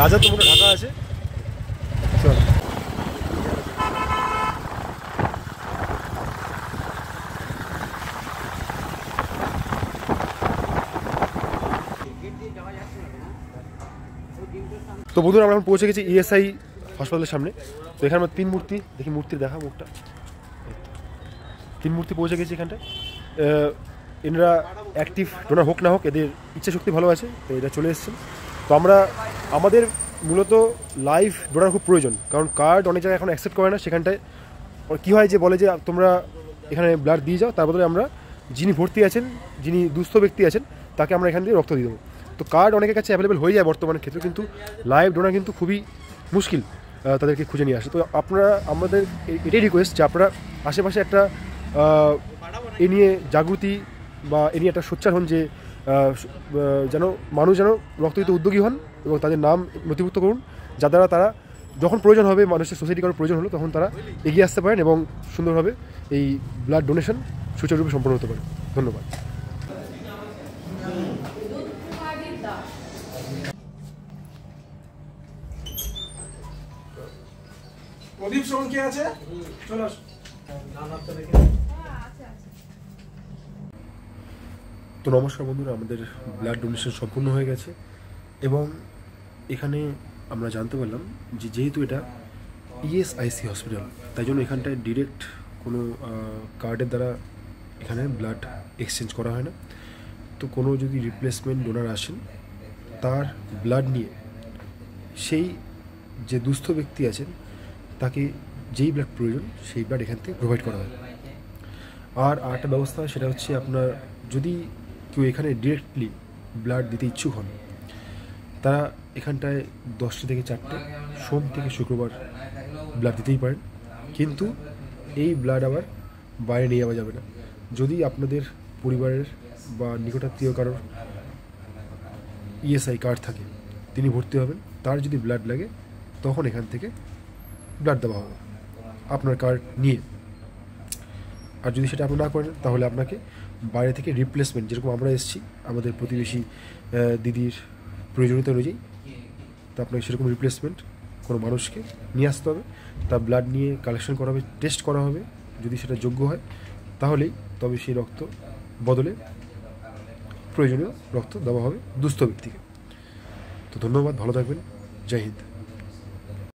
রাজা তো মনে ঢাকা আছে। চল তো বন্ধুরা আমরা এখন পৌঁছে গেছি ইএসআই হাসপাতালের সামনে। তো এখানে আমরা 3 মূর্তি দেখি, মূর্তির দেখা মুখটা, 3 মূর্তি পৌঁছে গেছি এখানটায়। এনারা অ্যাক্টিভ ডোনার হোক না হোক এদের ইচ্ছা শক্তি ভালো আছে, তো এরা চলে এসেছেন। তো আমাদের মূলত লাইভ ডোনার খুব প্রয়োজন, কারণ কার্ড অনেক জায়গায় এখন অ্যাকসেপ্ট করে না। সেখানটায় কী হয় যে বলে যে তোমরা এখানে ব্লাড দিয়ে যাও, তার বদলে আমরা যিনি ভর্তি আছেন, যিনি দুস্থ ব্যক্তি আছেন, তাকে আমরা এখান দিয়ে রক্ত দিয়ে দেবো। তো কার্ড অনেকের কাছে অ্যাভেলেবেল হয়ে যায় বর্তমানের ক্ষেত্রে, কিন্তু লাইভ ডোনার কিন্তু খুবই মুশকিল তাদেরকে খুঁজে নিয়ে আসে। তো আপনারা আমাদের এটাই রিকোয়েস্ট যে আপনারা আশেপাশে একটা এ নিয়ে জাগৃতি বা এ নিয়ে একটা সোচ্চার হন, যে যেন মানুষ যেন রক্ত দিতে উদ্যোগী হন এবং তাদের নাম নথিভুক্ত করুন, যা দ্বারা তারা যখন প্রয়োজন হবে, মানুষের সোসাইটি করার প্রয়োজন হলো, তখন তারা এগিয়ে আসতে পারেন এবং সুন্দরভাবে এই ব্লাড ডোনেশন সুচারুরূপে সম্পন্ন হতে পারে। ধন্যবাদ। প্রদীপ সোম কে আছে? চলো। তো নমস্কার বন্ধুরা, আমাদের ব্লাড ডোনেশন সম্পূর্ণ হয়ে গেছে এবং এখানে আমরা জানতে পারলাম যে যেহেতু এটা ইএসআইসি হসপিটাল, তাই জন্য এখানটায় ডিরেক্ট কোনো কার্ডের দ্বারা এখানে ব্লাড এক্সচেঞ্জ করা হয় না। তো কোনো যদি রিপ্লেসমেন্ট ডোনার আসেন, তার ব্লাড নিয়ে সেই যে দুস্থ ব্যক্তি আছেন তাকে যেই ব্লাড প্রয়োজন সেই ব্লাড এখান থেকে প্রোভাইড করা হয়। আর আরেকটা ব্যবস্থা, সেটা হচ্ছে আপনার যদি কেউ এখানে ডিরেক্টলি ব্লাড দিতে ইচ্ছুক হন, তারা এখানটায় 10টা থেকে 4টে সোম থেকে শুক্রবার ব্লাড দিতেই পারেন, কিন্তু এই ব্লাড আবার বাইরে নিয়ে যাওয়া যাবে না। যদি আপনাদের পরিবারের বা নিকটাত্মীয় কারোর ইএসআই কার্ড থাকে, তিনি ভর্তি হবেন, তার যদি ব্লাড লাগে তখন এখান থেকে ব্লাড দেওয়া হবে আপনার কার্ড নিয়ে। আর যদি সেটা আপনি না করেন, তাহলে আপনাকে বাইরে থেকে রিপ্লেসমেন্ট, যেরকম আমরা এসেছি আমাদের প্রতিবেশী দিদির প্রয়োজনীয়তা অনুযায়ী, তো আপনাকে সেরকম রিপ্লেসমেন্ট কোনো মানুষকে নিয়ে আসতে হবে, তার ব্লাড নিয়ে কালেকশন করা হবে, টেস্ট করা হবে, যদি সেটা যোগ্য হয় তাহলেই তবে সেই রক্ত বদলে প্রয়োজনীয় রক্ত দেওয়া হবে দুস্থ ব্যক্তিকে। তো ধন্যবাদ, ভালো থাকবেন, জয় হিন্দ।